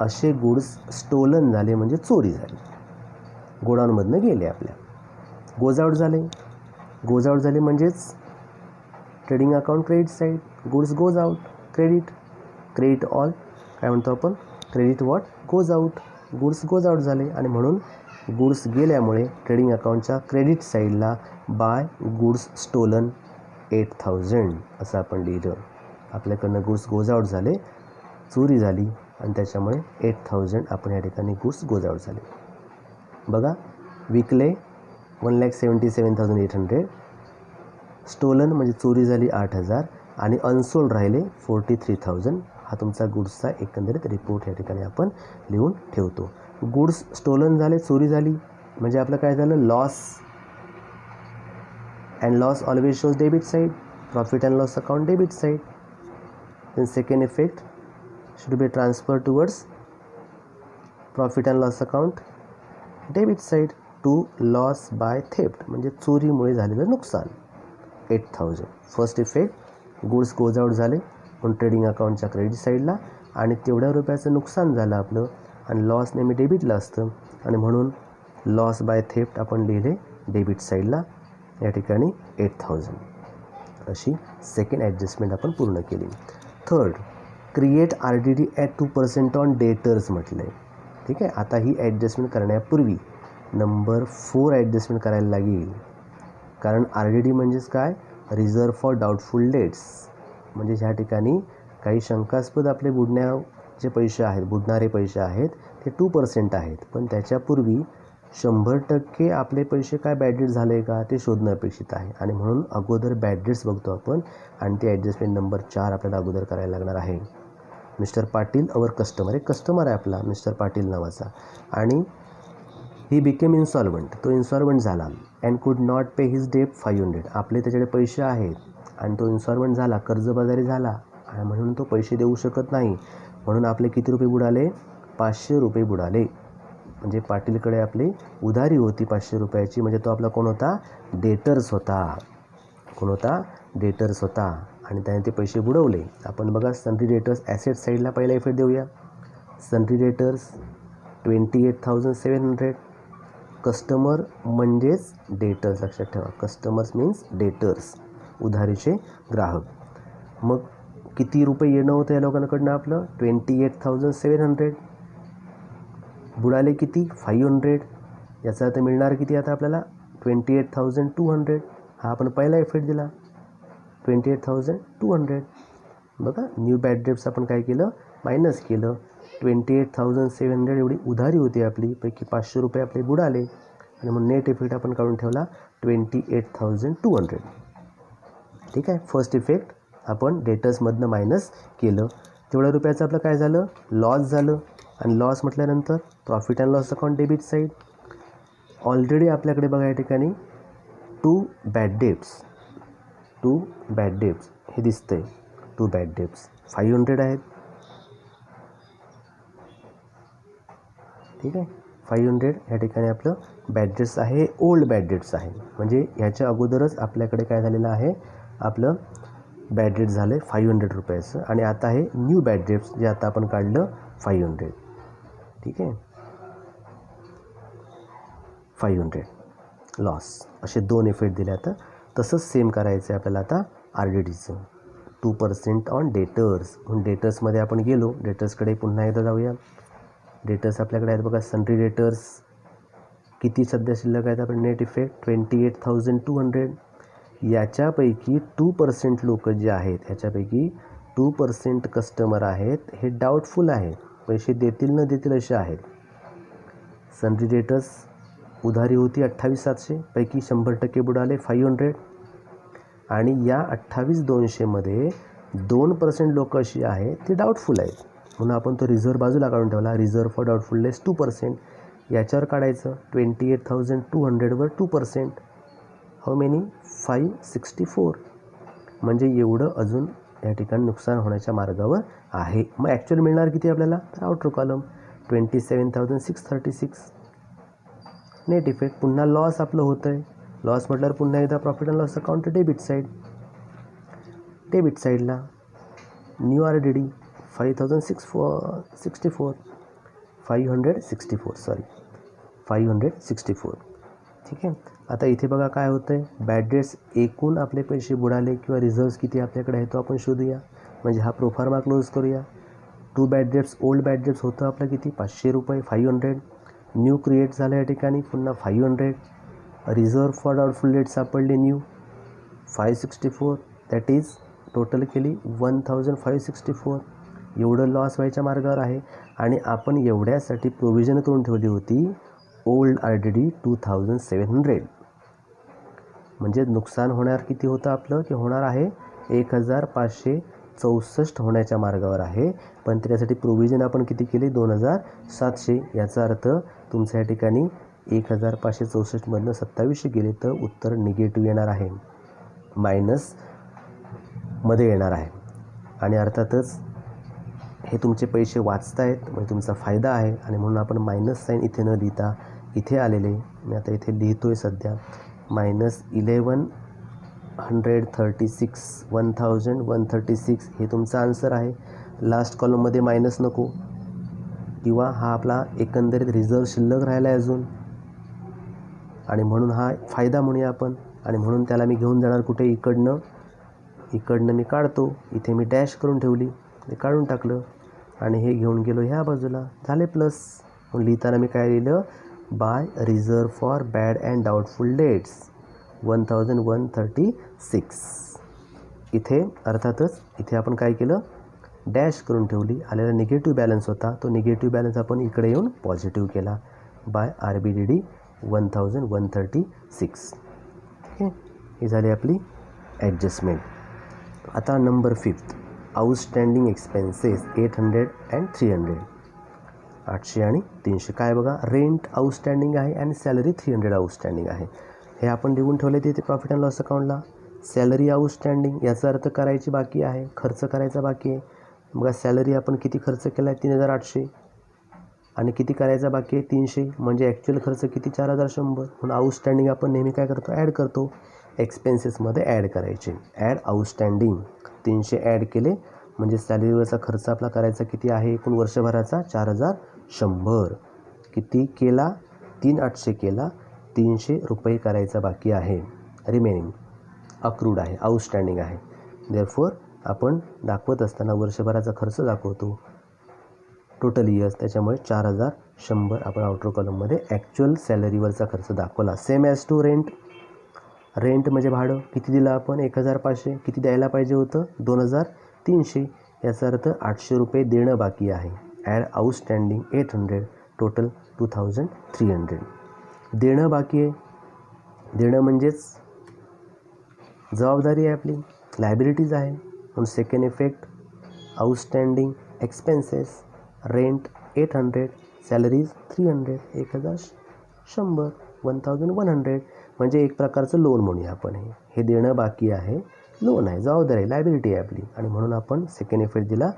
असे गुड्स स्टोलन झाले, म्हणजे चोरी झाली, गोडाऊनमधनं गेले आपल्या. गोज आउट झाले म्हणजेच trading account credit side, goods goes out, credit all काय म्हणतो आपण, credit what goes out, goods goes out झाले आणि म्हणून गुड्स गेल्यामुळे ट्रेडिंग अकाउंटच्या क्रेडिट साईडला बाय गुड्स स्टोलन 8,000 असं आपण लिहिलं. आपल्याकडनं गुड्स गोज आउट झाले, चोरी झाली आणि त्याच्यामुळे 8,000 आपण या ठिकाणी गुड्स गोज आउट झाले. बघा, विकले 1,77,800, स्टोलन म्हणजे चोरी झाली 8,000 आणि अनसोल्ड राहिले 43,000. हा तुमचा गुड्सचा एकंदरीत रिपोर्ट या ठिकाणी आपण लिहून ठेवतो. गुड्स स्टोलन झाले, चोरी झाली म्हणजे आपलं काय झालं, loss. And loss always shows debit side, profit and loss account debit side. Then second effect should be transfer towards profit and loss account debit side to loss by theft म्हणजे चोरीमुळे झालेलं नुकसान 8,000. First effect, goods goes out झाले म्हणून trading अकाउंटच्या credit साईडला आणि तेवढ्या रुपयाचं नुकसान झालं आपलं आणि लॉस नेहमी डेबिटला असतं आणि म्हणून लॉस बाय थेफ्ट आपण लिहिले डेबिट साईडला, या ठिकाणी 8,000. अशी सेकंड ॲडजस्टमेंट आपण पूर्ण केली. Third, create RDD at 2% on debtors म्हटलं आहे. ठीक आहे. आता ही ॲडजस्टमेंट करण्यापूर्वी नंबर 4 ॲडजस्टमेंट करायला लागेल, कारण RDD म्हणजेच काय, रिझर्व फॉर डाऊटफुल डेट्स, म्हणजे ह्या ठिकाणी काही शंकास्पद आपले बुडणारे पैसे आहेत ते 2% आहेत, पण त्याच्यापूर्वी 100% आपले पैसे काय बॅड डेट झाले का ते शोधणं अपेक्षित आहे आणि म्हणून अगोदर बॅड डेट्स बघतो आपण आणि ते ॲडजस्टमेंट नंबर 4 आपल्याला अगोदर करायला लागणार आहे. मिस्टर पाटील अवर कस्टमर, एक कस्टमर आहे आपला मिस्टर पाटील नावाचा, आणि ही बिकेम इन्सॉल्वंट, तो इन्सॉल्वंट झाला, and could not pay his date 500, आपले त्याच्याकडे पैसे आहेत आणि तो इन्सॉल्वंट झाला, कर्जबाजारी झाला आणि म्हणून तो पैसे देऊ शकत नाही, म्हणून आपले किती रुपये बुडाले, 500 रुपये बुडाले. म्हणजे पाटीलकडे आपली उधारी होती 500 रुपयाची, म्हणजे तो आपला कोण होता, डेटर्स होता. कोण होता, डेटर्स होता, आणि त्याने ते पैसे बुडवले. आपण बघा सन्ड्री डेटर्स ॲसेट साईडला पहिला इफेक्ट देऊया. सन्ड्री डेटर्स 28,700, कस्टमर म्हणजेच डेटर्स, लक्षात ठेवा, कस्टमर्स मीन्स डेटर्स, उधारीचे ग्राहक. मग किती रुपये येणं होतं या लोकांकडनं आपलं, 28,700, बुडाले किती, 500, याचा अर्थ मिळणार किती आता आपल्याला, 28,200. हा आपण पहिला इफेक्ट दिला, 28,200. बघा न्यू बॅड डेट्स आपण काय केलं, मायनस केलं. 28,700 एवढी उधारी होती आपली, पैकी 500 रुपये आपले बुडाले, आणि मग नेट इफेक्ट आपण काढून ठेवला 28,200. ठीक आहे, फर्स्ट इफेक्ट आपण डेटर्समधनं मायनस केलं. तेवढ्या रुपयाचं आपलं काय झालं, लॉस झालं, आणि लॉस म्हटल्यानंतर profit and loss account debit side. Already आपल्याकडे बघा या ठिकाणी 2 बॅड डेट्स हे दिसतंय, 2 बॅड डेट्स 500 आहेत. ठीक आहे, 500 या ठिकाणी आपलं बॅड डेट्स आहे, ओल्ड बॅड डेट्स आहे, म्हणजे ह्याच्या अगोदरच आपल्याकडे काय झालेलं आहे, आपलं बॅड डेट झालं आहे 500 रुपयाचं, आणि आता आहे न्यू बॅड डेट्स जे आता आपण काढलं 500. ठीक आहे, 500 लॉस, असे 2 इफेक्ट दिले. आता तसंच सेम करायचं आहे आपल्याला आता RDDचं, 2% ऑन डेटर्स. म्हणून डेटर्समध्ये आपण गेलो, डेटर्सकडे पुन्हा एकदा जाऊया. डेटर्स आपल्याकडे आहेत बघा, सन्ड्री डेटर्स किती सध्या शिल्लक आहेत, आपण नेट इफेक्ट 28,200. याच्यापैकी 2% लोक जे आहेत, ह्याच्यापैकी 2% कस्टमर आहेत, हे डाऊटफुल आहेत, पैसे देतील न देतील असे आहेत. सन्ड्री डेटर्स उधारी होती 28,700, पैकी 100% बुडाले 500, आणि या 28,200मध्ये 2% लोक अशी आहेत ती डाऊटफुल आहेत, म्हणून आपण तो रिझर्व बाजूला काढून ठेवला. रिझर्व फॉर डाऊटफुलनेस 2%, याच्यावर काढायचं 28,200वर 2%, हाऊ मेनी, 564, म्हणजे एवढं अजून या ठिकाणी नुकसान होण्याच्या मार्गावर आहे. मग ॲक्च्युअल मिळणार किती आपल्याला, तर आउटर कॉलम 27,636. नेट इफेक्ट पुन्हा लॉस आपलं होतं आहे, लॉस म्हटल्यावर पुन्हा एकदा profit and loss account debit साईडला न्यू RDD 564. ठीक आहे, आता इथे बघा काय होतं आहे, बॅड डेट्स एकूण आपले पैसे बुडाले किंवा रिझर्व्स किती आपल्याकडे आहे तो आपण शोधूया. म्हणजे हा प्रोफार्मा क्लोज करूया. 2 bad debts, old bad debts होतं आपलं किती, 500 रुपये, 500. न्यू क्रिएट झालं या ठिकाणी पुन्हा 500. रिझर्व फॉर डाऊटफुल डेट सापडले न्यू 564, दॅट इज टोटल केली 1,564. एवढं लॉस व्हायच्या मार्गावर आहे, आणि आपण एवढ्यासाठी प्रोव्हिजन करून ठेवली होती ओल्ड RDD 2,700. म्हणजे नुकसान होणार किती होतं आपलं, की होणार आहे 1,564 होण्याच्या मार्गावर आहे, पण त्यासाठी प्रोव्हिजन आपण किती केली, 2,700. याचा अर्थ तुमच्या या ठिकाणी 1,564मधनं 2700 गेले तर उत्तर निगेटिव्ह येणार आहे, मायनसमध्ये येणार आहे. आणि अर्थातच हे तुमचे पैसे वाचतायत, म्हणजे तुमचा फायदा आहे, आणि म्हणून आपण मायनस साईन इथे न लिहिता इथे आलेले, मी आता इथे लिहितो आहे सध्या, -1136, 1,136 हे तुमचा आन्सर आहे. लास्ट कॉलममध्ये मायनस नको, किंवा हा आपला एकंदरीत रिझर्व शिल्लक राहिला आहे अजून, आणि म्हणून हा फायदा म्हणूया आपण, आणि म्हणून त्याला मी घेऊन जाणार कुठे, इकडनं मी काढतो, इथे मी डॅश करून ठेवली, ते काढून टाकलं, आणि हे घेऊन गेलो ह्या बाजूला, झाले प्लस. म्हणून लिहिताना मी काय लिहिलं, by reserve for bad and doubtful debts 1,136. इथे अर्थातच इथे आपण काय केलं, डॅश करून ठेवली, आलेला निगेटिव्ह बॅलन्स होता, तो निगेटिव्ह बॅलन्स आपण इकडे येऊन पॉझिटिव्ह केला, बाय RBDD 1,136. ठीक आहे, ही झाली आपली ॲडजस्टमेंट. आता नंबर 5, आउटस्टँडिंग एक्सपेन्सेस 800 अँड 300, 800 आणि 300. काय बघा, रेंट आउटस्टँडिंग आहे आणि सॅलरी 300 आउटस्टँडिंग आहे. हे आपण लिहून ठेवले ते प्रॉफिट अँड लॉस अकाउंटला. सॅलरी आउटस्टँडिंग याचा अर्थ करायची बाकी आहे, खर्च करायचा बाकी आहे. बघा सॅलरी आपण किती खर्च केला आहे 3800 आणि किती करायचा बाकी आहे 300, म्हणजे ॲक्च्युअल खर्च किती 4100. म्हणून आउटस्टँडिंग आपण नेहमी काय करतो, ॲड करतो, एक्सपेन्सेसमध्ये ॲड करायचे. ॲड आउटस्टँडिंग 300 ॲड केले म्हणजे सॅलरीवरचा खर्च आपला करायचा किती आहे एकूण वर्षभराचा 4100. किती केला, 3800 केला, 300 रुपये करायचा बाकी आहे, रिमेनिंग अक्रूड आहे, आउटस्टँडिंग आहे. देअरफॉर आपण दाखवत असताना वर्षभराचा खर्च दाखवतो, टोटल इयर्स, त्याच्यामुळे 4100 आपण आउटर कॉलममध्ये ॲक्च्युअल सॅलरीवरचा खर्च दाखवला. Same as to rent. Rent म्हणजे भाडं किती दिलं आपण 1500, किती द्यायला पाहिजे होतं 2300, याचा अर्थ 800 रुपये देणं बाकी आहे. Add outstanding 800, total 2300. देणं बाकी आहे, देणं म्हणजेच जबाबदारी आहे आपली, लायबिलिटीज आहे. म्हणून second effect outstanding expenses, rent 800, salaries 300, 1100, 1100, म्हणजे एक प्रकारचं लोन म्हणूया आपण. हे देणं बाकी आहे, लोन आहे, जबाबदारी आहे, लायबिलिटी आहे आपली, आणि म्हणून आपण सेकंड इफेक्ट दिला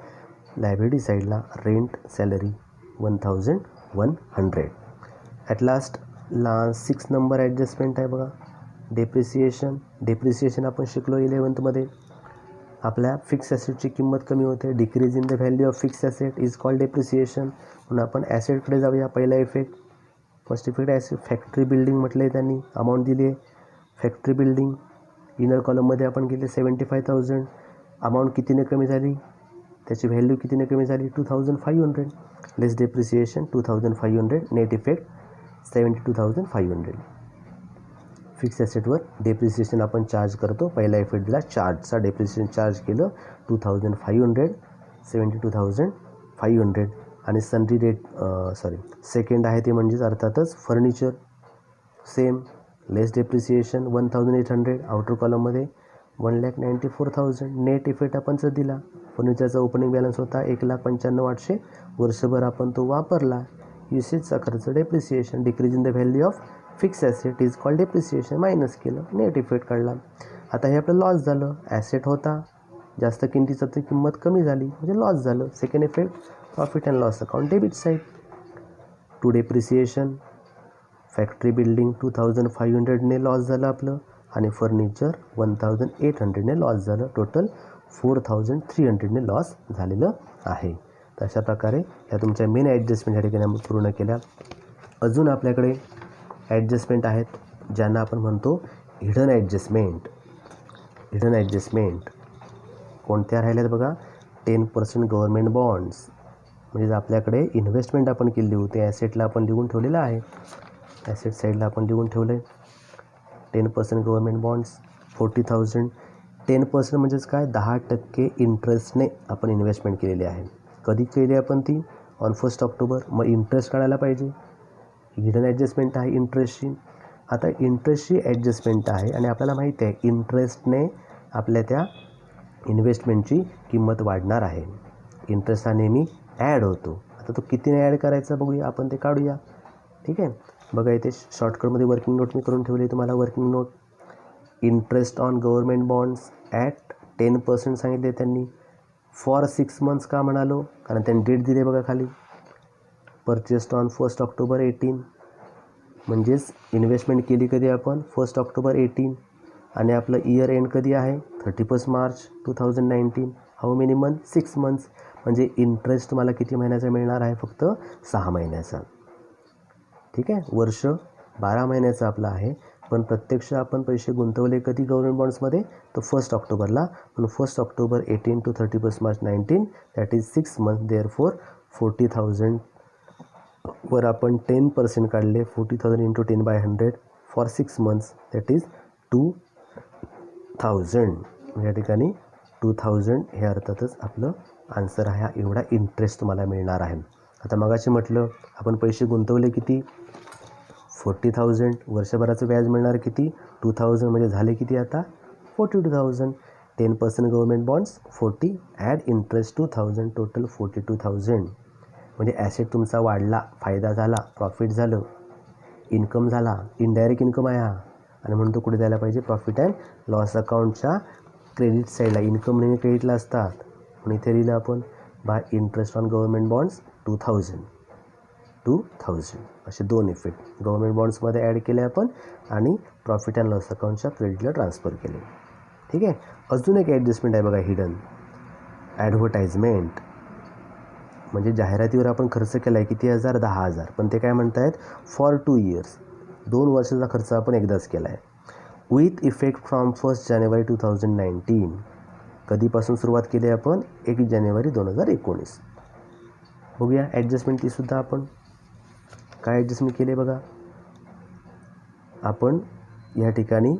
लायबिलिटी साईडला, rent salary 1100. At last 6 number adjustment आहे बघा, डेप्रिसिएशन. डेप्रिसिएशन आपण शिकलो 11th आपल्या फिक्स ॲसेटची किंमत कमी होते. Decrease in the value of fix asset is called depreciation. म्हणून आपण ॲसेटकडे जाऊया. पहिला effect, first effect asset, factory building म्हटलं आहे त्यांनी, अमाऊंट दिली आहे फॅक्टरी बिल्डिंग. इनर कॉलममध्ये आपण गेले 75,000, अमाऊंट कितीने कमी झाली, त्याची व्हॅल्यू कितीने कमी झाली 2500, less depreciation 2500, net effect 72,500. Fix ॲसेटवर डेप्रिसिएशन आपण चार्ज करतो. पहिला इफेक्ट दिला चार्जचा, डेप्रिसिएशन चार्ज केलं 2500, 72,500. आणि सनरी रेट सेकंड आहे ते म्हणजेच अर्थातच फर्निचर, सेम, लेस डेप्रिसिएशन 1800, आउटर कॉलममध्ये 1,94,000. नेट इफेक्ट आपण जर दिला, फर्निचरचा ओपनिंग बॅलन्स होता 1,95,800, वर्षभर आपण तो वापरला, युसेजचा खर्च depreciation, decrease in the value of fix asset is called depreciation, minus केलं, नेट इफेक्ट काढला. आता हे आपलं लॉस झालं, ॲसेट होता जास्त किमतीचं तर किंमत कमी झाली म्हणजे लॉस झालं. Second effect profit and loss account debit side. To depreciation, factory building 2500ने लॉस झालं आपलं, आणि फर्निचर 1800ने लॉस झालं, टोटल 4300ने लॉस झालेलं आहे. तर अशा प्रकारे ह्या तुमच्या मेन ॲडजस्टमेंट या ठिकाणी आपण पूर्ण केल्या. अजून आपल्याकडे ॲडजस्टमेंट आहेत ज्यांना आपण म्हणतो हिडन ॲडजस्टमेंट. हिडन ॲडजस्टमेंट कोणत्या राहिल्यात बघा, 10% गव्हर्मेंट बॉन्ड्स, म्हणजे आपल्याकडे इन्व्हेस्टमेंट आपण केली होती, ॲसेटला आपण लिहून ठेवलेलं आहे, ॲसेट साईडला आपण लिहून ठेवलं आहे 10% गव्हर्मेंट बॉन्ड्स 40,000. 10% म्हणजेच काय, 10% इंटरेस्टने आपण इन्व्हेस्टमेंट केलेली आहे. कधी केली आपण ती, ऑन 1 ऑक्टोबर. मग इंटरेस्ट काढायला पाहिजे, हिडन ॲडजस्टमेंट आहे इंटरेस्टची. आता इंटरेस्टची ॲडजस्टमेंट आहे आणि आपल्याला माहिती आहे इंटरेस्टने आपल्या त्या इन्व्हेस्टमेंटची किंमत वाढणार आहे. इंटरेस्ट हा नेहमी ॲड होतो. आता तो कितीने ॲड करायचा बघूया, आपण ते काढूया. ठीक आहे, बघा इथे शॉर्टकटमध्ये वर्किंग नोट मी करून ठेवली तुम्हाला. Working note, interest on government bonds at 10% सांगितले त्यांनी. फॉर 6 months का म्हणालो, कारण त्यांनी डेट दिली बघा खाली, परचेस्ड ऑन 1 ऑक्टोबर 18, म्हणजेच इन्व्हेस्टमेंट केली कधी आपण 1 ऑक्टोबर 18, आणि आपलं इयर एंड कधी आहे 31 March 2019. How many month, 6 months, म्हणजे इंटरेस्ट मला किती महिन्याचा मिळणार आहे, फक्त 6 महिन्याचा. ठीक आहे, वर्ष 12 महिन्याचा आपला आहे, पण प्रत्यक्ष आपण पैसे गुंतवले कधी गव्हर्मेंट बॉन्ड्समध्ये, तो 1 ऑक्टोबरला. म्हणून 1 October 18 to 31 March 19, that is 6 months. Therefore 40,000 वर आपण 10% काढले, 40,000 into 10/100 for 6 months, that is 2000. या ठिकाणी 2000 हे अर्थातच आपलं आन्सर आहे. हा एवढा इंटरेस्ट तुम्हाला मिळणार आहे. आता मगाशी म्हटलं आपण पैसे गुंतवले किती 40,000, वर्षभराचं व्याज मिळणार किती 2000, म्हणजे झाले किती आता 42,000. 10% government bonds 40, add interest 2000, total 42,000. म्हणजे ॲसेट तुमचा वाढला, फायदा झाला, प्रॉफिट झालं, इन्कम झाला, इनडायरेक्ट इन्कम आहे हा, आणि म्हणून तो कुठे द्यायला पाहिजे, प्रॉफिट अँड लॉस अकाउंटच्या क्रेडिट साईडला. इन्कम नेहमी क्रेडिटला असतात, म्हणून इथे लिहिलं आपण bye interest on government bonds 2000 असे दोन इफेक्ट गव्हर्मेंट बॉन्ड्समध्ये ॲड केले आपण आणि प्रॉफिट अँड लॉस अकाउंटच्या क्रेडिटला ट्रान्सफर केले. ठीक आहे. अजून एक ॲडजस्टमेंट आहे बघा, हिडन ॲडव्हर्टाइजमेंट. म्हणजे जाहिरातीवर आपण खर्च केला आहे किती हजार, 10,000, पण ते काय म्हणत आहेत, फॉर 2 years, 2 वर्षाचा खर्च आपण एकदाच केला आहे. विथ इफेक्ट फ्रॉम 1 जानेवारी 2019. कधीपासून सुरुवात केली आहे आपण, 1 जानेवारी 2019. बघूया ॲडजस्टमेंट तीसुद्धा आपण काय ॲडजस्टमेंट केले बघा. आपण या ठिकाणी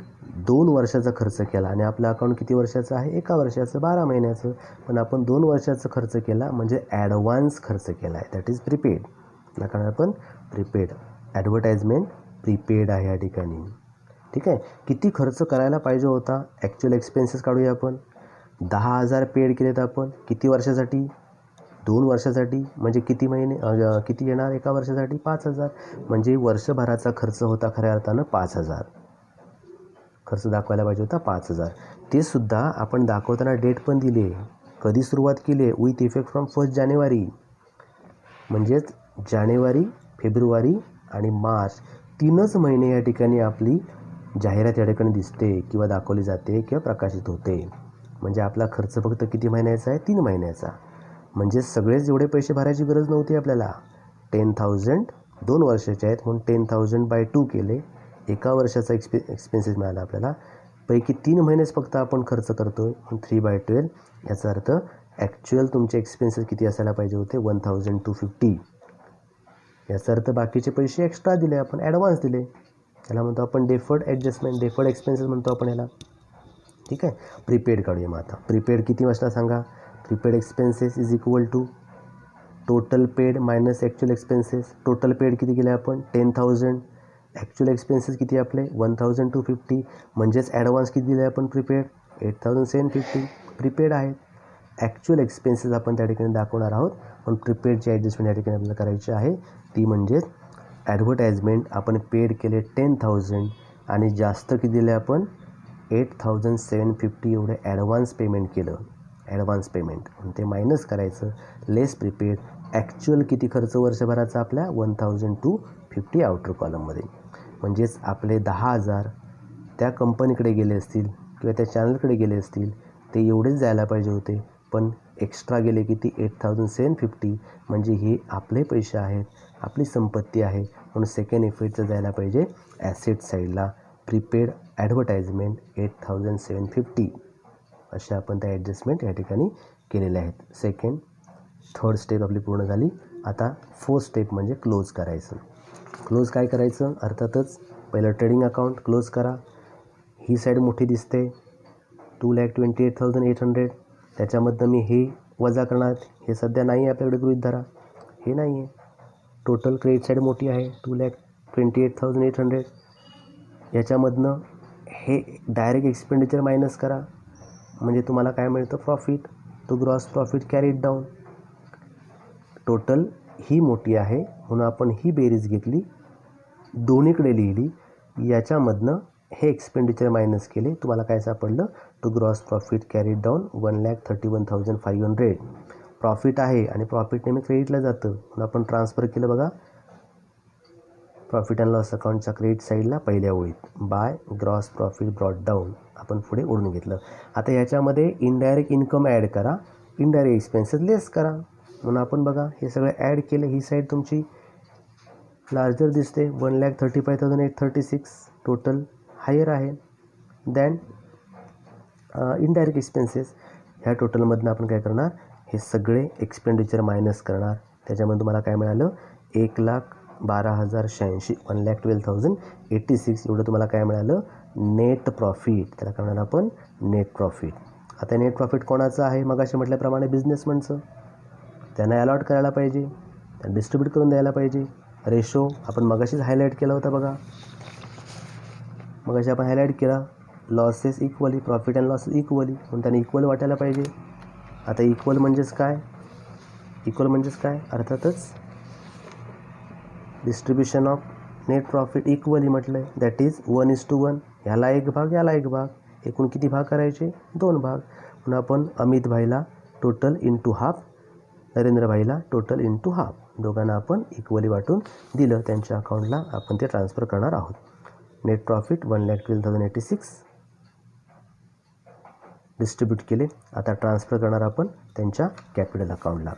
2 वर्षाचा खर्च केला आणि आपलं अकाउंट किती वर्षाचं आहे, 1 वर्षाचं, 12 महिन्याचं, पण आपण 2 वर्षाचा खर्च केला म्हणजे ॲडव्हान्स खर्च केला आहे, दॅट इज प्रीपेड. या कारण आपण प्रीपेड, ॲडव्हर्टाइजमेंट प्रीपेड आहे या ठिकाणी. ठीक आहे. किती खर्च करायला पाहिजे होता, ॲक्च्युअल एक्सपेन्सेस काढूया आपण. 10,000 पेड केलेत आपण, किती वर्षासाठी, 2 वर्षासाठी, म्हणजे किती महिने, किती येणार 1 वर्षासाठी, 5,000. म्हणजे वर्षभराचा खर्च होता खऱ्या अर्थानं 5,000. खर्च दाखवायला पाहिजे होता 5,000. ते सुद्धा आपण दाखवताना डेट पण दिली आहे, कधी सुरुवात केली आहे, विथ इफेक्ट फ्रॉम 1 जानेवारी. म्हणजेच जानेवारी, फेब्रुवारी आणि मार्च 3च महिने या ठिकाणी आपली जाहिरात या ठिकाणी दिसते किंवा दाखवली जाते किंवा प्रकाशित होते. म्हणजे आपला खर्च फक्त किती महिन्याचा आहे, 3 महिन्याचा. म्हणजे सगळेच एवढे पैसे भरायची गरज नव्हती आपल्याला. 10,000 2 वर्षाचे आहेत म्हणून 10,000 बाय 2 केले, 1 वर्षाचा एक्सपेन्सेस मिळाला आपल्याला. पैकी 3 महिनेच फक्त आपण खर्च करतो आहे म्हणून 3/12. याचा अर्थ ॲक्च्युअल तुमचे एक्सपेन्सेस किती असायला पाहिजे होते, 1,250. याचा अर्थ बाकीचे पैसे एक्स्ट्रा दिले आपण, ॲडव्हान्स दिले. याला म्हणतो आपण डेफर्ड ॲडजस्टमेंट, डेफर्ड एक्सपेन्सेस म्हणतो आपण याला. ठीक आहे. प्रीपेड काढूया मग आता. प्रीपेड किती वाजता सांगा, prepaid expenses is equal to total paid minus actual expenses. Total paid किती केले आपण, 10,000. ॲक्च्युअल एक्सपेन्सेस किती आपले, 1,250. म्हणजेच ॲडव्हान्स किती दिले आपण प्रीपेड, 8,750. प्रीपेड आहेत. ॲक्च्युअल एक्सपेन्सेस आपण त्या ठिकाणी दाखवणार आहोत, पण प्रीपेडची ॲडजस्टमेंट या ठिकाणी आपल्याला करायची आहे. ती म्हणजेच ॲडव्हर्टाइजमेंट आपण पेड केले 10,000 आणि जास्त किती दिले आपण, 8,750 एवढे ॲडव्हान्स पेमेंट केलं. ॲडव्हान्स पेमेंट आणि ते मायनस करायचं, लेस प्रीपेड. ॲक्च्युअल किती खर्च वर्षभराचा आपल्या, 1,250 आउटर कॉलममध्ये. म्हणजेच आपले 10,000 त्या कंपनीकडे गेले असतील किंवा त्या चॅनलकडे गेले असतील, ते एवढेच जायला पाहिजे होते, पण एक्स्ट्रा गेले किती, 8,750. म्हणजे हे आपले पैसे आहेत, आपली संपत्ती आहे, म्हणून सेकंड इफेक्टचं जायला पाहिजे ॲसेट साईडला. Prepaid advertisement 8,750. अशा आपण त्या ॲडजस्टमेंट या ठिकाणी केलेल्या आहेत. सेकंड, थर्ड स्टेप आपली पूर्ण झाली. आता फोर्थ स्टेप म्हणजे क्लोज करायचं. क्लोज काय करायचं, अर्थातच पहिलं ट्रेडिंग अकाउंट क्लोज करा. ही साईड मोठी दिसते, 2,28,800. त्याच्यामधनं मी हे वजा करणार, हे सध्या नाही आहे आपल्याकडे, गृहीत धरा हे नाही आहे. टोटल क्रेडिट साईड मोठी आहे, 2,28,800. याच्यामधनं हे डायरेक्ट एक्सपेंडिचर मायनस करा, म्हणजे तुम्हाला काय मिळतं, प्रॉफिट. तो gross profit carried down. Total ही मोठी आहे म्हणून आपण ही बेरीज घेतली, दोन्हीकडे लिहिली. याच्यामधनं हे एक्सपेंडिचर मायनस केले, तुम्हाला काय सापडलं, तो gross profit carried down 1,31,500. Profit आहे आणि प्रॉफिट नेहमी क्रेडिटला जातं म्हणून आपण ट्रान्सफर केलं बघा प्रॉफिट अँड लॉस अकाउंटच्या क्रेडिट साईडला पहिल्या ओळीत. By gross profit brought down आपण पुढे ओढून घेतलं. आता याच्यामध्ये इनडायरेक्ट इन्कम ॲड करा, इनडायरेक्ट एक्सपेन्सेस लेस करा. म्हणून आपण बघा हे सगळं ॲड केलं, ही साईड तुमची लार्जर दिसते, 1,35,836. टोटल हायर आहे दॅन इनडायरेक्ट एक्सपेन्सेस. ह्या टोटलमधनं आपण काय करणार, हे सगळे एक्सपेंडिचर मायनस करणार. त्याच्यामध्ये तुम्हाला काय मिळालं, 1,12,086, 1,12,086 एवढं तुम्हाला काय मिळालं, नेट प्रॉफिट. त्याला काय म्हणाल आपण, नेट प्रॉफिट. आता नेट प्रॉफिट कोणाचं आहे, मग असे म्हटल्याप्रमाणे बिझनेसमनचं. त्यांना अलॉट करायला पाहिजे, त्यांना डिस्ट्रीब्यूट करून द्यायला पाहिजे. रेशो आपण मगाशीच हायलाईट केला होता बघा, मगाशी आपण हायलाईट केला losses equally, profit and losses equally, म्हणून त्याने इक्वल वाटायला पाहिजे. आता इक्वल म्हणजेच काय, अर्थातच distribution of net profit equally म्हटलं आहे, दॅट इज 1:1. ह्याला एक भाग, याला एक भाग, एकूण किती भाग करायचे, 2 भाग. म्हणून आपण अमित भाईला टोटल इंटू हाफ, नरेंद्र भाईला टोटल इंटू हाफ, दोघांना आपण इक्वली वाटून दिलं. त्यांच्या अकाउंटला आपण ते ट्रान्सफर करणार आहोत. नेट प्रॉफिट 1,12,086 डिस्ट्रीब्यूट केले. आता ट्रान्सफर करणार आपण त्यांच्या कॅपिटल अकाउंटला.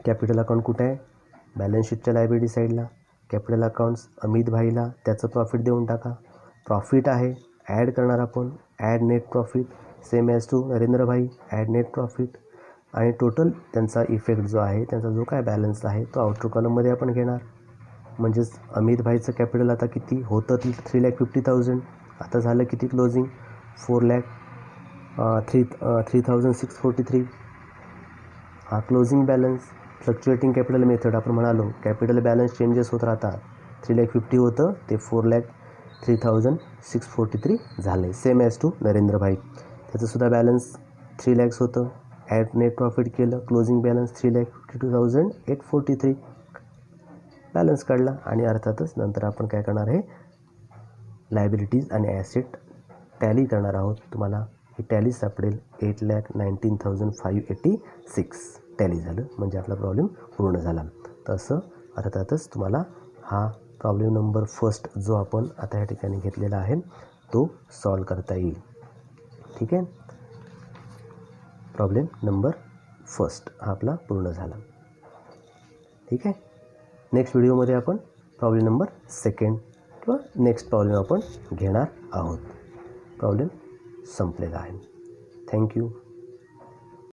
कॅपिटल अकाउंट कुठे आहे, बॅलन्स शीटच्या लायबिलिटी साईडला. कॅपिटल अकाउंट्स अमित भाईला त्याचं प्रॉफिट देऊन टाका. प्रॉफिट आहे, ॲड करणार आपण, add net profit, same as to Narendra bhai, add net profit. आणि टोटल त्यांचा इफेक्ट जो आहे, त्यांचा जो काय बॅलन्स आहे तो आउटर कॉलममध्ये आपण घेणार. म्हणजेच अमित भाईचं कॅपिटल आता किती होतं, 3,50,000. आता झालं किती क्लोजिंग, 4,03,643. हा closing balance. Fluctuating capital method आपण म्हणालो, कॅपिटल बॅलन्स चेंजेस होत राहतात. 3,50,000 होतं ते 4,03,643 झालं आहे, सेम ॲज टू नरेंद्र भाई. त्याचंसुद्धा बॅलन्स 3 lakhs होतं. ॲड नेट प्रॉफिट केलं, क्लोजिंग बॅलन्स 3,52,843 बॅलन्स काढला. आणि अर्थातच नंतर आपण काय करणार आहे, लायबिलिटीज आणि ॲसेट टॅली करणार आहोत. तुम्हाला ही टॅली सापडेल, 8,19,586 टॅली झालं, म्हणजे आपला प्रॉब्लेम पूर्ण झाला. तसं अर्थातच तुम्हाला हा प्रॉब्लेम नंबर फर्स्ट जो आपण आता या ठिकाणी घेतलेला आहे तो सॉल्व करता येईल. ठीक आहे, प्रॉब्लेम नंबर फर्स्ट हा आपला पूर्ण झाला. ठीक आहे, नेक्स्ट व्हिडिओमध्ये आपण प्रॉब्लेम नंबर सेकंड किंवा नेक्स्ट प्रॉब्लेम आपण घेणार आहोत. प्रॉब्लेम संपलेला आहे. थँक्यू.